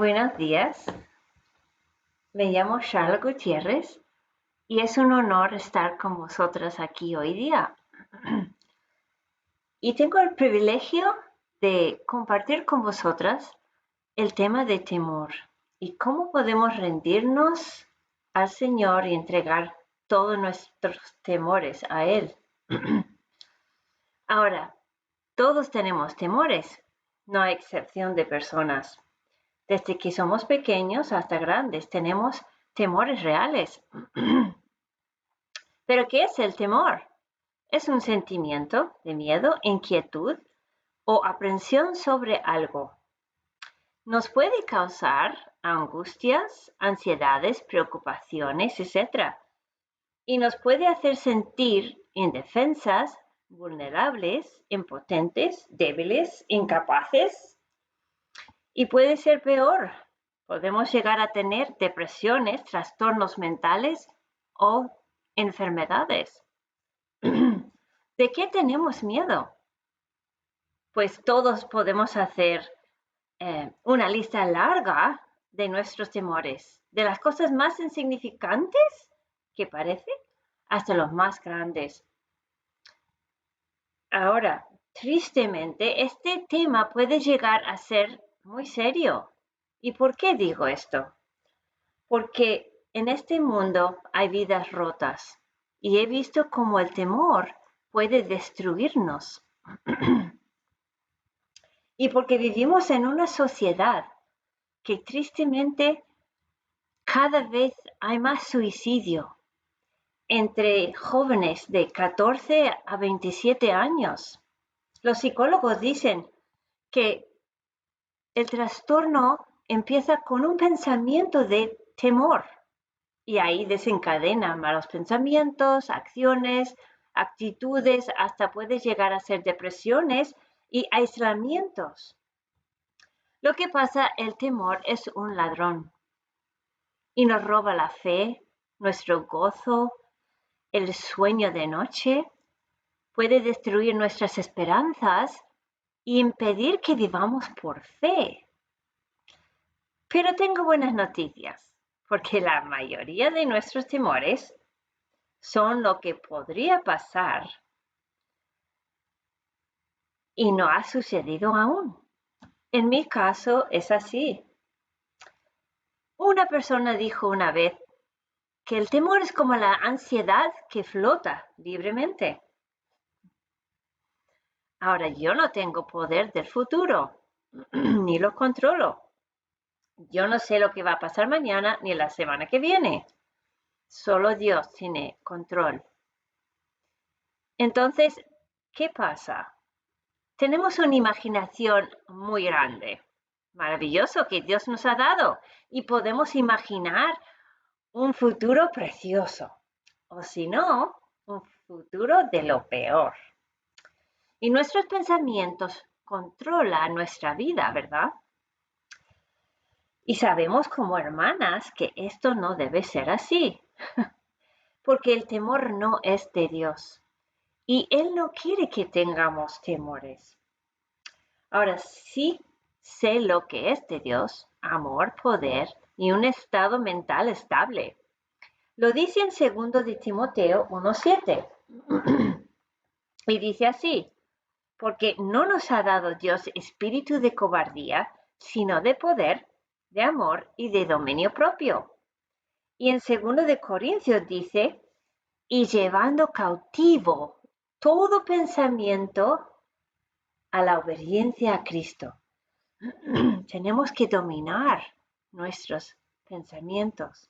Buenos días, me llamo Charlotte Gutiérrez y es un honor estar con vosotras aquí hoy día. Y tengo el privilegio de compartir con vosotras el tema de temor y cómo podemos rendirnos al Señor y entregar todos nuestros temores a Él. Ahora, todos tenemos temores, no hay excepción de personas. Desde que somos pequeños hasta grandes tenemos temores reales. ¿Pero qué es el temor? Es un sentimiento de miedo, inquietud o aprensión sobre algo. Nos puede causar angustias, ansiedades, preocupaciones, etc. Y nos puede hacer sentir indefensas, vulnerables, impotentes, débiles, incapaces. Y puede ser peor. Podemos llegar a tener depresiones, trastornos mentales o enfermedades. ¿De qué tenemos miedo? Pues todos podemos hacer una lista larga de nuestros temores, de las cosas más insignificantes que parece hasta los más grandes. Ahora, tristemente, este tema puede llegar a ser muy serio. ¿Y por qué digo esto? Porque en este mundo hay vidas rotas y he visto cómo el temor puede destruirnos. Y porque vivimos en una sociedad que tristemente cada vez hay más suicidio entre jóvenes de 14 a 27 años. Los psicólogos dicen que el trastorno empieza con un pensamiento de temor y ahí desencadena malos pensamientos, acciones, actitudes, hasta puede llegar a ser depresiones y aislamientos. Lo que pasa, el temor es un ladrón y nos roba la fe, nuestro gozo, el sueño de noche, puede destruir nuestras esperanzas y impedir que vivamos por fe. Pero tengo buenas noticias, porque la mayoría de nuestros temores son lo que podría pasar y no ha sucedido aún. En mi caso es así. Una persona dijo una vez que el temor es como la ansiedad que flota libremente. Ahora, yo no tengo poder del futuro, ni lo controlo. Yo no sé lo que va a pasar mañana ni la semana que viene. Solo Dios tiene control. Entonces, ¿qué pasa? Tenemos una imaginación muy grande, maravilloso que Dios nos ha dado y podemos imaginar un futuro precioso o si no, un futuro de lo peor. Y nuestros pensamientos controlan nuestra vida, ¿verdad? Y sabemos como hermanas que esto no debe ser así, porque el temor no es de Dios y Él no quiere que tengamos temores. Ahora sí sé lo que es de Dios, amor, poder y un estado mental estable. Lo dice en 2 de Timoteo 1:7. Y dice así, porque no nos ha dado Dios espíritu de cobardía, sino de poder, de amor y de dominio propio. Y en 2 de Corintios dice, y llevando cautivo todo pensamiento a la obediencia a Cristo. Tenemos que dominar nuestros pensamientos.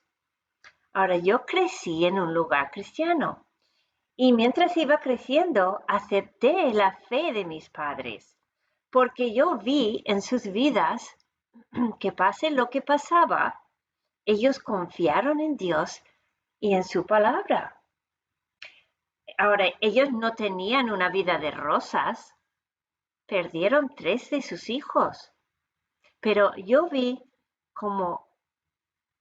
Ahora, yo crecí en un lugar cristiano y mientras iba creciendo acepté la fe de mis padres porque yo vi en sus vidas que pase lo que pasaba, ellos confiaron en Dios y en su palabra. Ahora, ellos no tenían una vida de rosas, perdieron 3 de sus hijos, pero yo vi como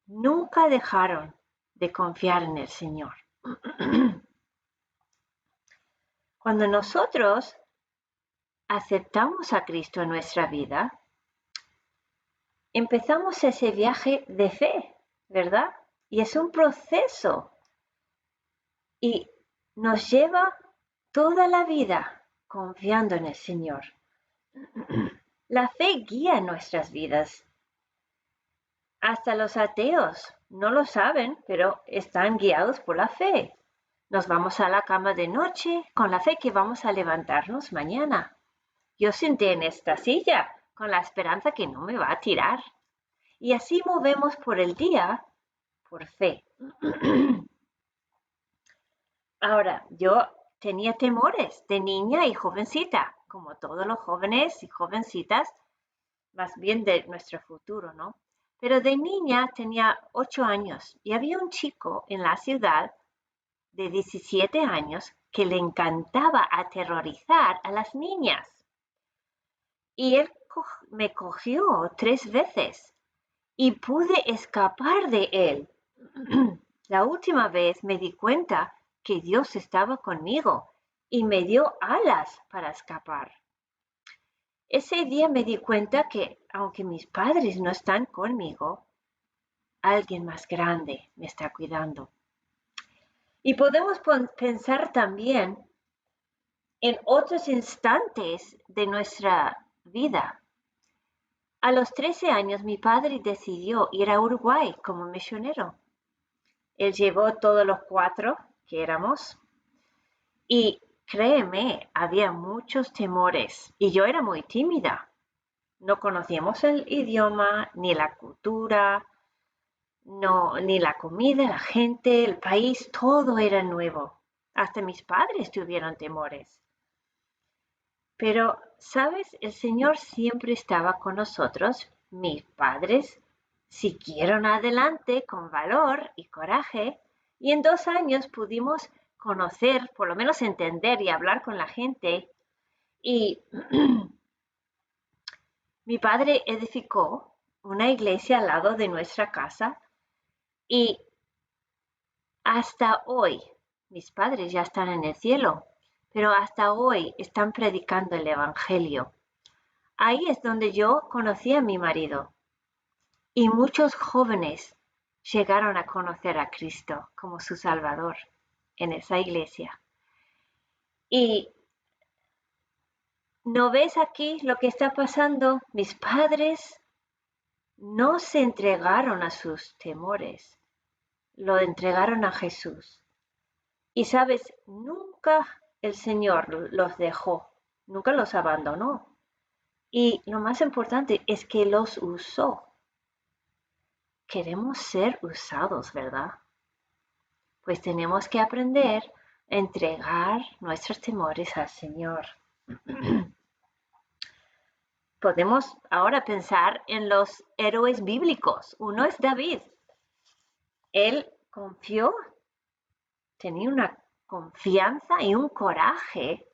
nunca dejaron de confiar en el Señor. Cuando nosotros aceptamos a Cristo en nuestra vida, empezamos ese viaje de fe, ¿verdad? Y es un proceso y nos lleva toda la vida confiando en el Señor. La fe guía nuestras vidas. Hasta los ateos no lo saben, pero están guiados por la fe. Nos vamos a la cama de noche con la fe que vamos a levantarnos mañana. Yo senté en esta silla con la esperanza que no me va a tirar. Y así movemos por el día por fe. Ahora, yo tenía temores de niña y jovencita, como todos los jóvenes y jovencitas, más bien de nuestro futuro, ¿no? Pero de niña tenía 8 años y había un chico en la ciudad de 17 años que le encantaba aterrorizar a las niñas. Y él me cogió 3 veces y pude escapar de él. La última vez me di cuenta que Dios estaba conmigo y me dio alas para escapar. Ese día me di cuenta que, aunque mis padres no están conmigo, alguien más grande me está cuidando. Y podemos pensar también en otros instantes de nuestra vida. A los 13 años mi padre decidió ir a Uruguay como misionero. Él llevó todos los 4 que éramos y créeme, había muchos temores y yo era muy tímida. No conocíamos el idioma, ni la cultura, no, ni la comida, la gente, el país, todo era nuevo. Hasta mis padres tuvieron temores. Pero, ¿sabes? El Señor siempre estaba con nosotros. Mis padres siguieron adelante con valor y coraje y en 2 años pudimos conocer, por lo menos entender y hablar con la gente. Y mi padre edificó una iglesia al lado de nuestra casa y hasta hoy, mis padres ya están en el cielo, pero hasta hoy están predicando el Evangelio. Ahí es donde yo conocí a mi marido y muchos jóvenes llegaron a conocer a Cristo como su Salvador en esa iglesia. Y ¿no ves aquí lo que está pasando? Mis padres no se entregaron a sus temores, lo entregaron a Jesús. Y sabes, nunca el Señor los dejó, nunca los abandonó. Y lo más importante es que los usó. Queremos ser usados, ¿verdad? Pues tenemos que aprender a entregar nuestros temores al Señor. Podemos ahora pensar en los héroes bíblicos. Uno es David. Él confió, tenía una confianza y un coraje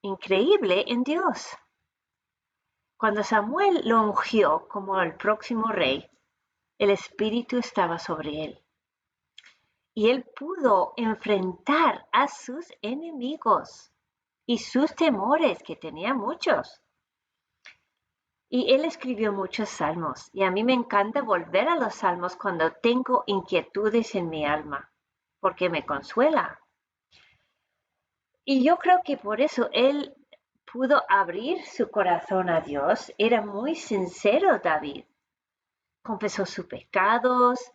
increíble en Dios. Cuando Samuel lo ungió como el próximo rey, el Espíritu estaba sobre él. Y él pudo enfrentar a sus enemigos y sus temores, que tenía muchos. Y él escribió muchos salmos, y a mí me encanta volver a los salmos cuando tengo inquietudes en mi alma, porque me consuela. Y yo creo que por eso él pudo abrir su corazón a Dios. Era muy sincero David. Confesó sus pecados,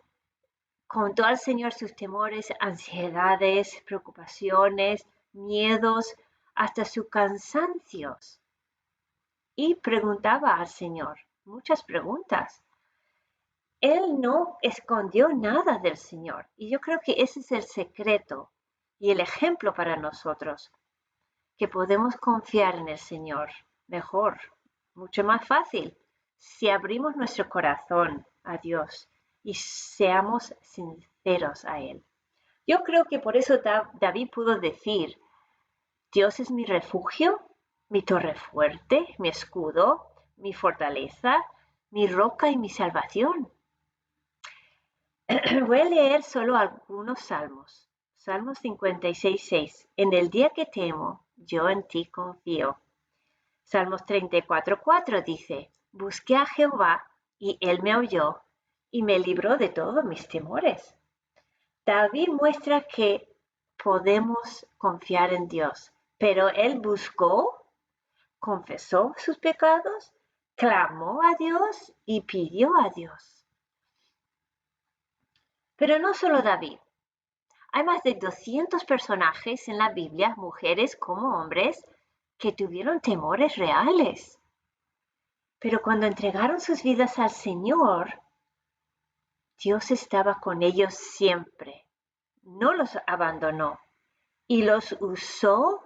contó al Señor sus temores, ansiedades, preocupaciones, miedos, hasta sus cansancios. Y preguntaba al Señor muchas preguntas. Él no escondió nada del Señor. Y yo creo que ese es el secreto y el ejemplo para nosotros, que podemos confiar en el Señor mejor, mucho más fácil, si abrimos nuestro corazón a Dios y seamos sinceros a Él. Yo creo que por eso David pudo decir, Dios es mi refugio, mi torre fuerte, mi escudo, mi fortaleza, mi roca y mi salvación. Voy a leer solo algunos salmos. Salmos 56:6. En el día que temo, yo en ti confío. Salmos 34:4 dice, busqué a Jehová y Él me oyó y me libró de todos mis temores. David muestra que podemos confiar en Dios, pero él buscó, confesó sus pecados, clamó a Dios y pidió a Dios. Pero no solo David. Hay más de 200 personajes en la Biblia, mujeres como hombres, que tuvieron temores reales. Pero cuando entregaron sus vidas al Señor, Dios estaba con ellos siempre. No los abandonó y los usó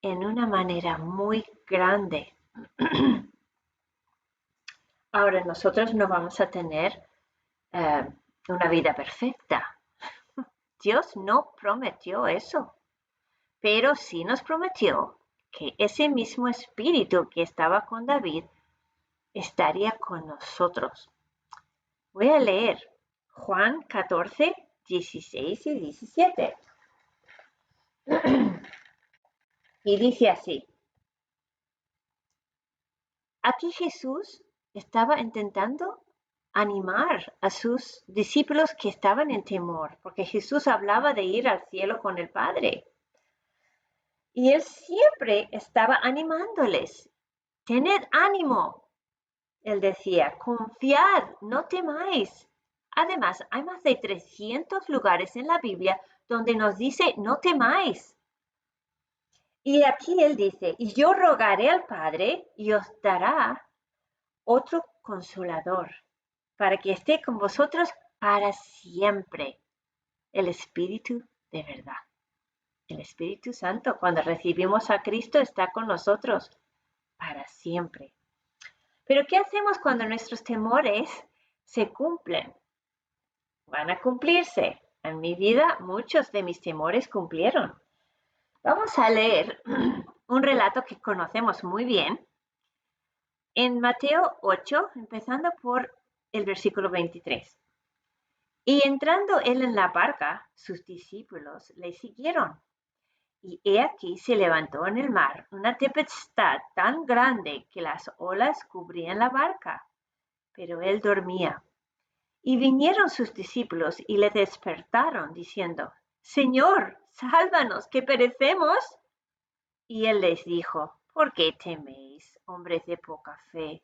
en una manera muy grande. Ahora, nosotros no vamos a tener una vida perfecta. Dios no prometió eso, pero sí nos prometió que ese mismo espíritu que estaba con David estaría con nosotros. Voy a leer Juan 14, 16 y 17. Y dice así: aquí Jesús estaba intentando animar a sus discípulos que estaban en temor, porque Jesús hablaba de ir al cielo con el Padre. Y él siempre estaba animándoles. Tened ánimo, él decía, confiad, no temáis. Además, hay más de 300 lugares en la Biblia donde nos dice no temáis. Y aquí él dice, y yo rogaré al Padre y os dará otro consolador para que esté con vosotros para siempre, el Espíritu de verdad. El Espíritu Santo, cuando recibimos a Cristo, está con nosotros para siempre. Pero ¿qué hacemos cuando nuestros temores se cumplen? Van a cumplirse. En mi vida, muchos de mis temores cumplieron. Vamos a leer un relato que conocemos muy bien en Mateo 8, empezando por el versículo 23. Y entrando él en la barca, sus discípulos le siguieron. Y he aquí se levantó en el mar una tempestad tan grande que las olas cubrían la barca, pero él dormía. Y vinieron sus discípulos y le despertaron, diciendo: Señor, sálvanos, que perecemos. Y él les dijo: ¿por qué teméis, hombres de poca fe?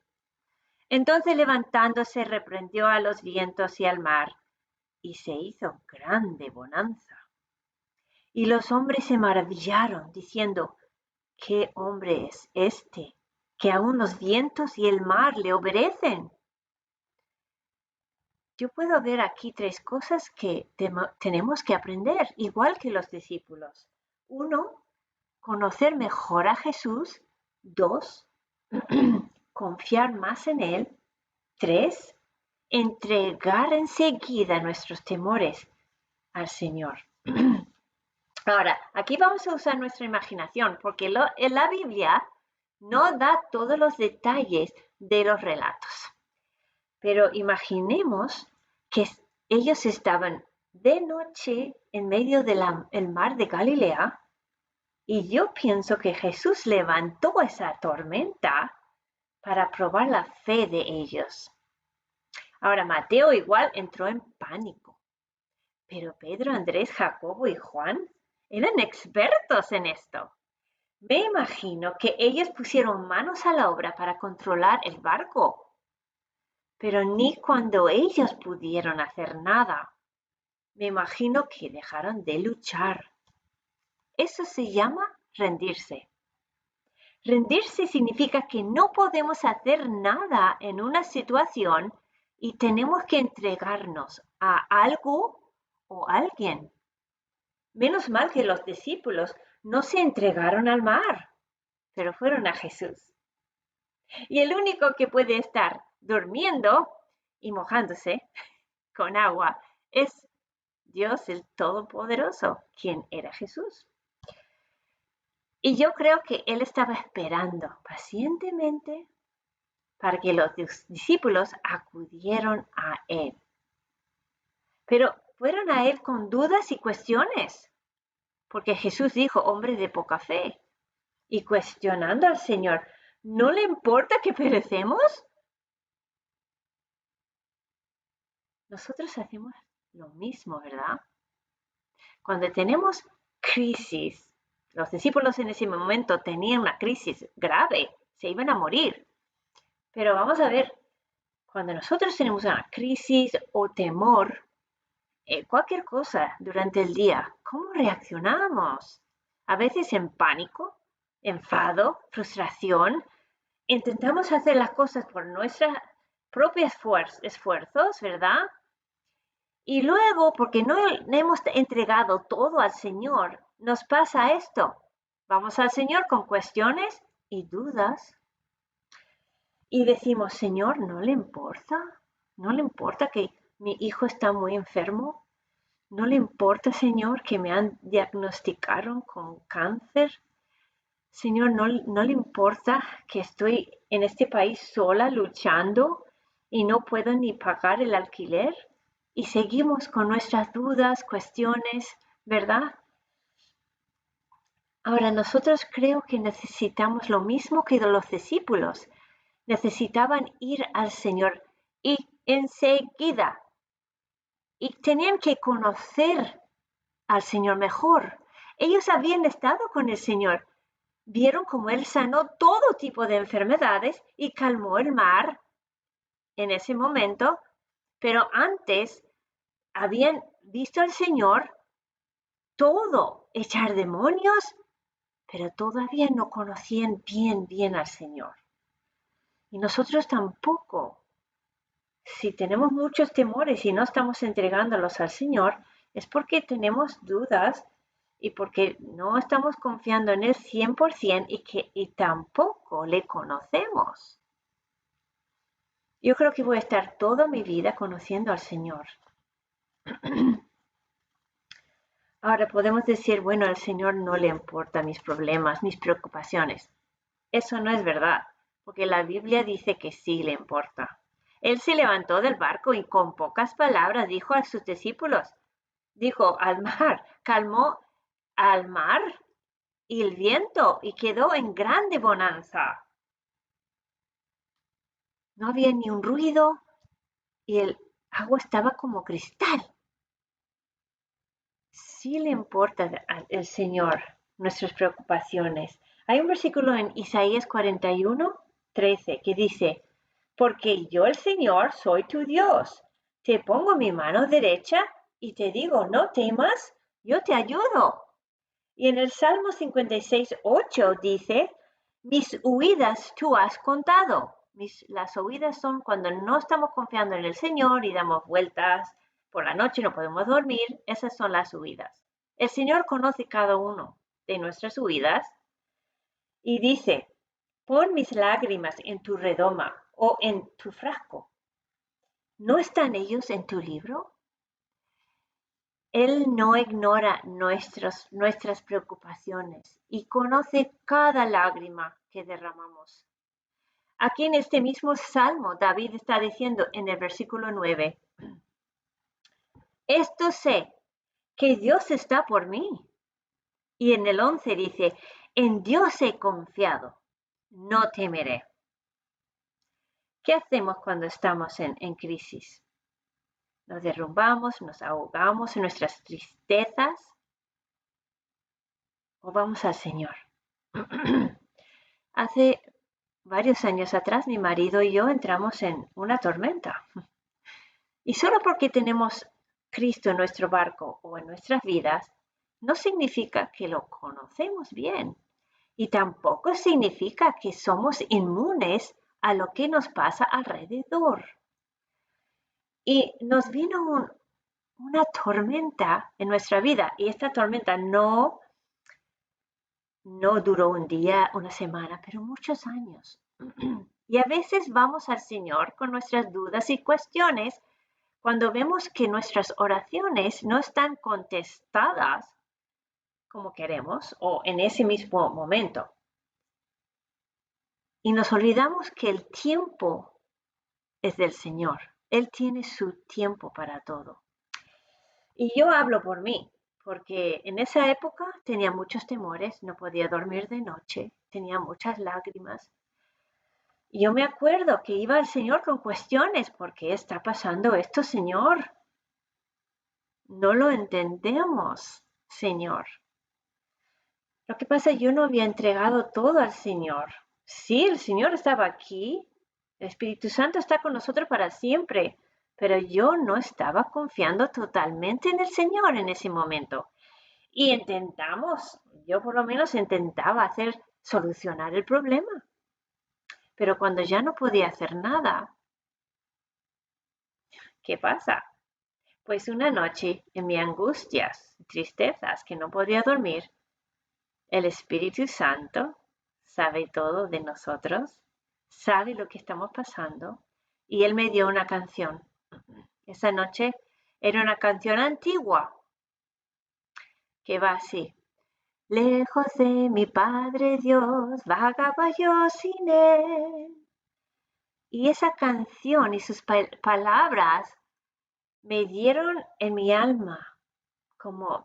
Entonces levantándose reprendió a los vientos y al mar, y se hizo grande bonanza. Y los hombres se maravillaron, diciendo: ¿qué hombre es este, que aun los vientos y el mar le obedecen? Yo puedo ver aquí tres cosas que tenemos que aprender, igual que los discípulos. Uno, conocer mejor a Jesús. Dos, confiar más en Él. Tres, entregar enseguida nuestros temores al Señor. Ahora, aquí vamos a usar nuestra imaginación, porque en la Biblia no da todos los detalles de los relatos. Pero imaginemos que ellos estaban de noche en medio del mar de Galilea, y yo pienso que Jesús levantó esa tormenta para probar la fe de ellos. Ahora, Mateo igual entró en pánico, pero Pedro, Andrés, Jacobo y Juan eran expertos en esto. Me imagino que ellos pusieron manos a la obra para controlar el barco, pero ni cuando ellos pudieron hacer nada. Me imagino que dejaron de luchar. Eso se llama rendirse. Rendirse significa que no podemos hacer nada en una situación y tenemos que entregarnos a algo o alguien. Menos mal que los discípulos no se entregaron al mar, pero fueron a Jesús. Y el único que puede estar durmiendo y mojándose con agua es Dios el Todopoderoso, quien era Jesús. Y yo creo que Él estaba esperando pacientemente para que los discípulos acudieron a Él. Pero fueron a Él con dudas y cuestiones, porque Jesús dijo: hombre de poca fe. Y cuestionando al Señor: ¿no le importa que perecemos? nosotros hacemos lo mismo, ¿verdad? Cuando tenemos crisis, los discípulos en ese momento tenían una crisis grave, se iban a morir. Pero vamos a ver, cuando nosotros tenemos una crisis o temor, cualquier cosa durante el día, ¿cómo reaccionamos? A veces en pánico, enfado, frustración. Intentamos hacer las cosas por nuestros propios esfuerzos, ¿verdad? Y luego, porque no hemos entregado todo al Señor, nos pasa esto. Vamos al Señor con cuestiones y dudas y decimos, Señor, ¿no le importa? ¿No le importa que mi hijo está muy enfermo? ¿No le importa, Señor, que me han diagnosticado con cáncer? Señor, ¿no le importa que estoy en este país sola luchando y no puedo ni pagar el alquiler? Y seguimos con nuestras dudas, cuestiones, ¿verdad? Ahora, nosotros creo que necesitamos lo mismo que los discípulos. Necesitaban ir al Señor y enseguida. Y tenían que conocer al Señor mejor. Ellos habían estado con el Señor. Vieron cómo Él sanó todo tipo de enfermedades y calmó el mar en ese momento, pero antes habían visto al Señor todo, echar demonios, pero todavía no conocían bien al Señor. Y nosotros tampoco. Si tenemos muchos temores y no estamos entregándolos al Señor, es porque tenemos dudas y porque no estamos confiando en Él 100% y tampoco le conocemos. Yo creo que voy a estar toda mi vida conociendo al Señor. Ahora podemos decir, bueno, al Señor no le importan mis problemas, mis preocupaciones. Eso no es verdad, porque la Biblia dice que sí le importa. Él se levantó del barco y con pocas palabras dijo a sus discípulos, dijo al mar, calmó al mar y el viento y quedó en grande bonanza. No había ni un ruido y el agua estaba como cristal. Sí le importa al Señor nuestras preocupaciones. Hay un versículo en Isaías 41:13 que dice, porque yo el Señor soy tu Dios, te pongo mi mano derecha y te digo, no temas, yo te ayudo. Y en el Salmo 56:8 dice, mis huidas tú has contado. Las huidas son cuando no estamos confiando en el Señor y damos vueltas por la noche, no podemos dormir. Esas son las huidas. El Señor conoce cada uno de nuestras huidas y dice, pon mis lágrimas en tu redoma o en tu frasco. ¿No están ellos en tu libro? Él no ignora nuestras preocupaciones y conoce cada lágrima que derramamos. Aquí en este mismo salmo, David está diciendo en el versículo 9, esto sé, que Dios está por mí. Y en el 11 dice, en Dios he confiado, no temeré. ¿Qué hacemos cuando estamos en crisis? Nos derrumbamos, nos ahogamos en nuestras tristezas o vamos al Señor. Hace varios años atrás mi marido y yo entramos en una tormenta. Y solo porque tenemos Cristo en nuestro barco o en nuestras vidas, no significa que lo conocemos bien. Y tampoco significa que somos inmunes a lo que nos pasa alrededor. Y nos vino una tormenta en nuestra vida y esta tormenta no duró un día, una semana, pero muchos años. Y a veces vamos al Señor con nuestras dudas y cuestiones cuando vemos que nuestras oraciones no están contestadas como queremos o en ese mismo momento. Y nos olvidamos que el tiempo es del Señor. Él tiene su tiempo para todo. Y yo hablo por mí, porque en esa época tenía muchos temores, no podía dormir de noche, tenía muchas lágrimas. Yo me acuerdo que iba al Señor con cuestiones. ¿Por qué está pasando esto, Señor? No lo entendemos, Señor. Lo que pasa, yo no había entregado todo al Señor. Sí, el Señor estaba aquí. El Espíritu Santo está con nosotros para siempre. Pero yo no estaba confiando totalmente en el Señor en ese momento. Y yo por lo menos intentaba solucionar el problema. Pero cuando ya no podía hacer nada, ¿qué pasa? Pues una noche, en mis angustias, tristezas, que no podía dormir, el Espíritu Santo sabe todo de nosotros, sabe lo que estamos pasando, y Él me dio una canción. Esa noche era una canción antigua que va así. Lejos de mi Padre Dios, vagaba yo sin Él. Y esa canción y sus palabras me dieron en mi alma,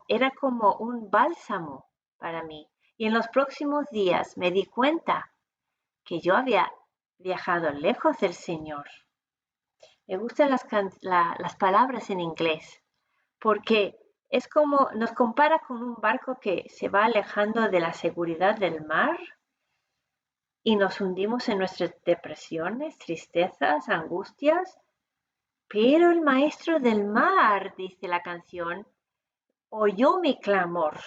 era como un bálsamo para mí. Y en los próximos días me di cuenta que yo había viajado lejos del Señor. Me gustan las palabras en inglés porque es como nos compara con un barco que se va alejando de la seguridad del mar y nos hundimos en nuestras depresiones, tristezas, angustias. Pero el maestro del mar, dice la canción, oyó mi clamor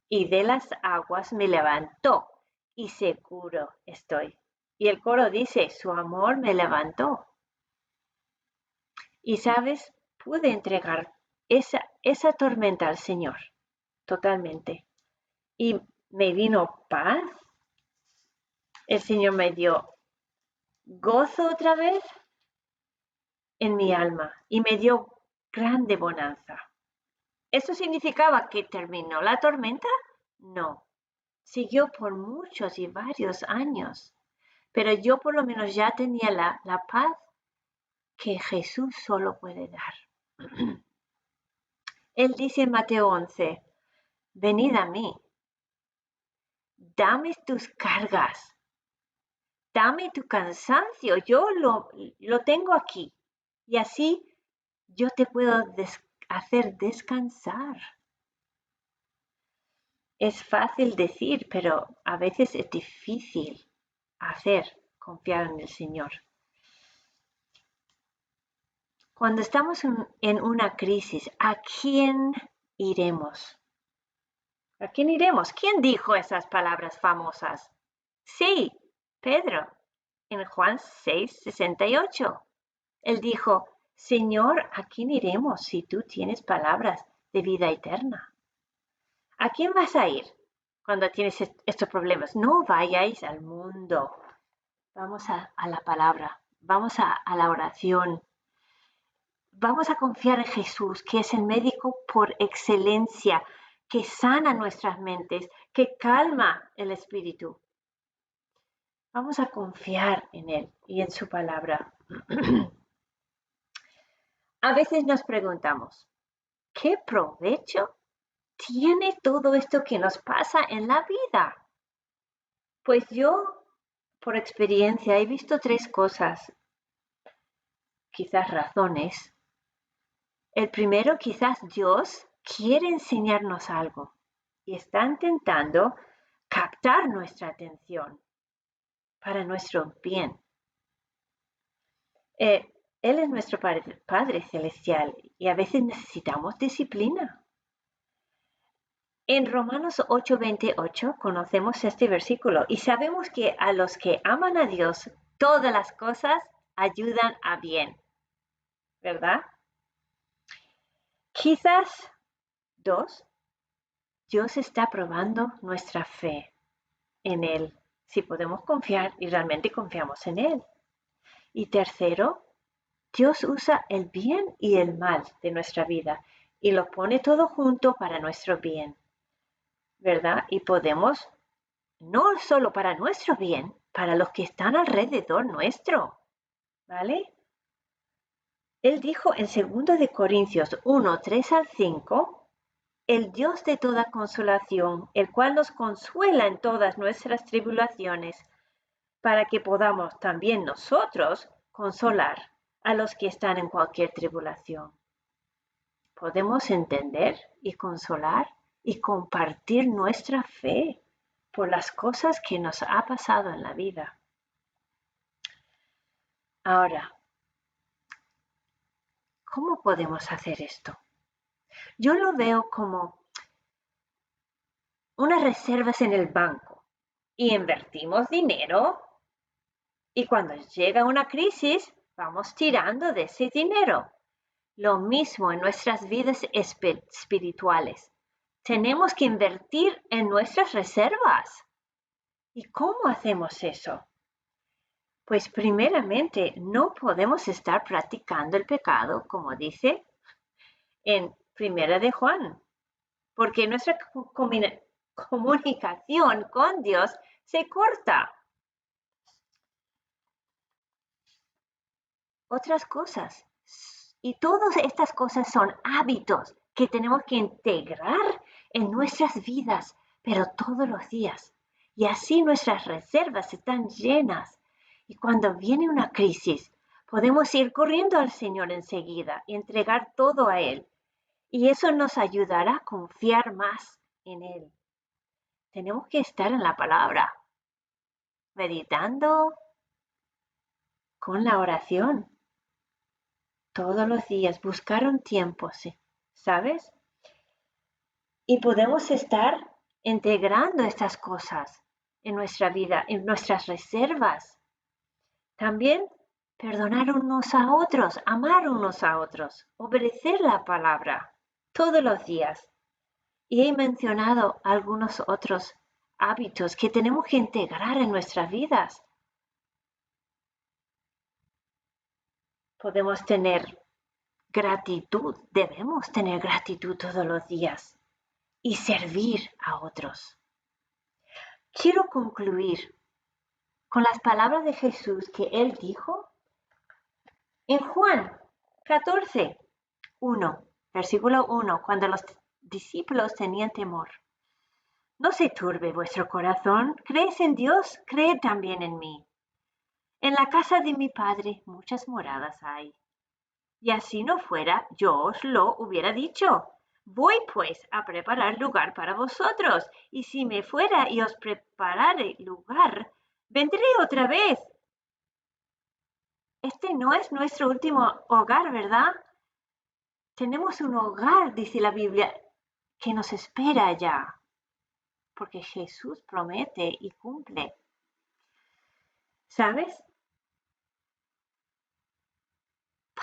y de las aguas me levantó y seguro estoy. Y el coro dice, su amor me levantó. Y sabes, pude entregar esa tormenta al Señor totalmente. Y me vino paz. El Señor me dio gozo otra vez en mi alma y me dio grande bonanza. ¿Eso significaba que terminó la tormenta? No. Siguió por muchos y varios años, pero yo por lo menos ya tenía la paz que Jesús solo puede dar. Él dice en Mateo 11, venid a mí, dame tus cargas, dame tu cansancio, yo lo tengo aquí y así yo te puedo hacer descansar. Es fácil decir, pero a veces es difícil confiar en el Señor. Cuando estamos en una crisis, ¿a quién iremos? ¿A quién iremos? ¿Quién dijo esas palabras famosas? Sí, Pedro, en Juan 6:68. Él dijo, Señor, ¿a quién iremos si tú tienes palabras de vida eterna? ¿A quién vas a ir cuando tienes estos problemas? No vayáis al mundo. Vamos a la palabra, vamos a la oración. Vamos a confiar en Jesús, que es el médico por excelencia, que sana nuestras mentes, que calma el espíritu. Vamos a confiar en Él y en su palabra. A veces nos preguntamos, ¿qué provecho tiene todo esto que nos pasa en la vida? Pues yo, por experiencia, he visto tres cosas, quizás razones. El primero, quizás Dios quiere enseñarnos algo y está intentando captar nuestra atención para nuestro bien. Él es nuestro Padre Celestial y a veces necesitamos disciplina. En Romanos 8:28 conocemos este versículo y sabemos que a los que aman a Dios, todas las cosas ayudan a bien, ¿verdad? Quizás dos, Dios está probando nuestra fe en Él, si podemos confiar y realmente confiamos en Él. Y tercero, Dios usa el bien y el mal de nuestra vida y lo pone todo junto para nuestro bien, ¿verdad? Y podemos, no solo para nuestro bien, para los que están alrededor nuestro, ¿vale? Él dijo en 2 Corintios 1:3-5, el Dios de toda consolación, el cual nos consuela en todas nuestras tribulaciones, para que podamos también nosotros consolar a los que están en cualquier tribulación. Podemos entender y consolar y compartir nuestra fe por las cosas que nos ha pasado en la vida. Ahora, ¿cómo podemos hacer esto? Yo lo veo como unas reservas en el banco y invertimos dinero y cuando llega una crisis vamos tirando de ese dinero. Lo mismo en nuestras vidas espirituales. Tenemos que invertir en nuestras reservas. ¿Y cómo hacemos eso? Pues primeramente no podemos estar practicando el pecado, como dice en Primera de Juan, porque nuestra comunicación con Dios se corta. Otras cosas. Y todas estas cosas son hábitos que tenemos que integrar en nuestras vidas, pero todos los días. Y así nuestras reservas están llenas. Y cuando viene una crisis, podemos ir corriendo al Señor enseguida y entregar todo a Él. Y eso nos ayudará a confiar más en Él. Tenemos que estar en la palabra, meditando con la oración. Todos los días, buscar un tiempo, ¿sabes? Y podemos estar integrando estas cosas en nuestra vida, en nuestras reservas. También perdonar unos a otros, amar unos a otros, obedecer la palabra todos los días. Y he mencionado algunos otros hábitos que tenemos que integrar en nuestras vidas. Podemos tener gratitud, debemos tener gratitud todos los días y servir a otros. Quiero concluir con las palabras de Jesús que él dijo en Juan 14, 1, versículo 1, cuando los discípulos tenían temor. No se turbe vuestro corazón, creéis en Dios, creed también en mí. En la casa de mi Padre muchas moradas hay. Y así no fuera, yo os lo hubiera dicho. Voy pues a preparar lugar para vosotros, y si me fuera y os preparare lugar, vendré otra vez. Este no es nuestro último hogar, ¿verdad? Tenemos un hogar, dice la Biblia, que nos espera allá, porque Jesús promete y cumple. ¿Sabes?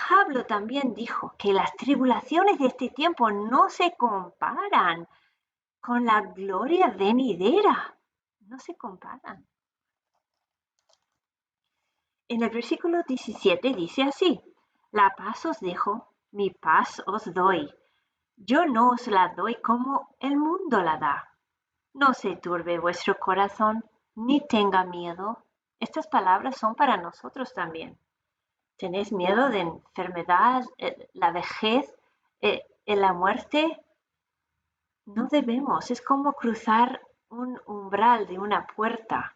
Pablo también dijo que las tribulaciones de este tiempo no se comparan con la gloria venidera. No se comparan. En el versículo 17 dice así, la paz os dejo, mi paz os doy. Yo no os la doy como el mundo la da. No se turbe vuestro corazón, ni tenga miedo. Estas palabras son para nosotros también. ¿Tenéis miedo de enfermedad, la vejez, la muerte? No debemos, es como cruzar un umbral de una puerta.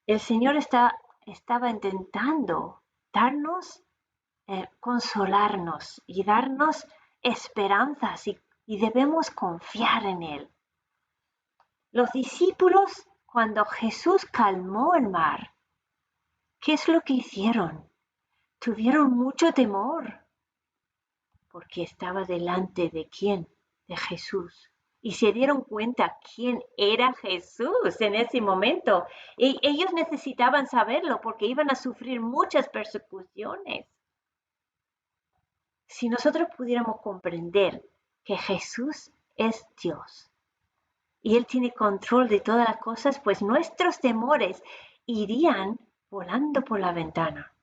El Señor estaba intentando darnos, consolarnos y darnos esperanzas y debemos confiar en Él. Los discípulos, cuando Jesús calmó el mar, ¿qué es lo que hicieron? Tuvieron mucho temor porque estaba delante de quién, de Jesús. Y se dieron cuenta quién era Jesús en ese momento. Y ellos necesitaban saberlo porque iban a sufrir muchas persecuciones. Si nosotros pudiéramos comprender que Jesús es Dios y Él tiene control de todas las cosas, pues nuestros temores irían volando por la ventana.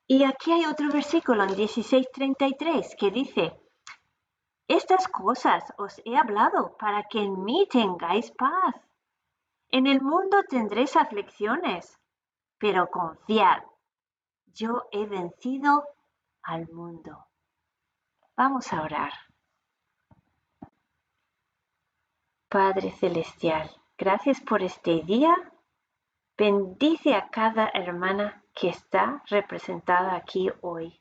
Y aquí hay otro versículo en 16:33 que dice, estas cosas os he hablado para que en mí tengáis paz. En el mundo tendréis aflicciones, pero confiad, yo he vencido al mundo. Vamos a orar. Padre Celestial, gracias por este día. Bendice a cada hermana que está representada aquí hoy.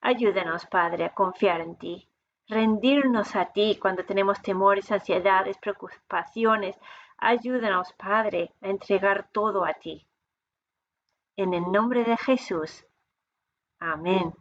Ayúdanos, Padre, a confiar en ti, rendirnos a ti cuando tenemos temores, ansiedades, preocupaciones. Ayúdanos, Padre, a entregar todo a ti. En el nombre de Jesús. Amén.